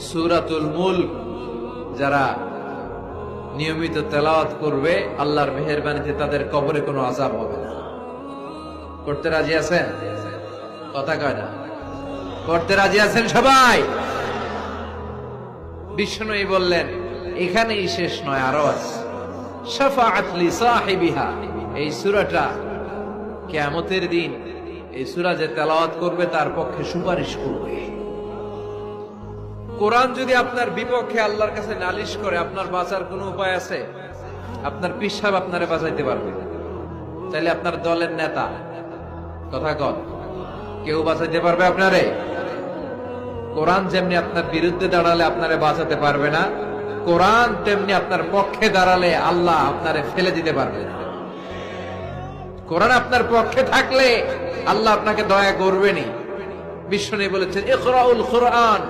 সূরাতুল মুলক যারা নিয়মিত তেলাওয়াত করবে আল্লাহর মেহেরবানিতে তাদের কবরে কোনো আযাব হবে না। করতে রাজি আছেন? কথা কয় না। করতে রাজি আছেন সবাই? বিষ্ণুই বললেন এখানেই শেষ নয়, আরো আছে। শাফাআত লি সাহিবিহা, এই সূরাটা কিয়ামতের দিন এই সূরা যে তেলাওয়াত করবে তার পক্ষে সুপারিশ করবে। কোরআন যদি আপনার বিপক্ষে আল্লাহর কাছে নালিশ করে, আপনার বাঁচার কোনো উপায় আছে? আপনার পীর সাহেব আপনারে বাঁচাইতে পারবে? তাইলে আপনার দলের নেতা, কথা কন, কেউ বাঁচাইতে পারবে আপনারে? কোরআন যেমনি আপনার বিরুদ্ধে দাঁড়ালে আপনারে বাঁচাতে পারবে না, কোরআন তেমনি আপনার পক্ষে দাঁড়ালে আল্লাহ আপনারে ফেলে দিতে পারবে না। কোরআন আপনার পক্ষে থাকলে আল্লাহ আপনাকে দয়া করবেনই। বিষ্ণু বলেছেন ইকরাউল কোরআন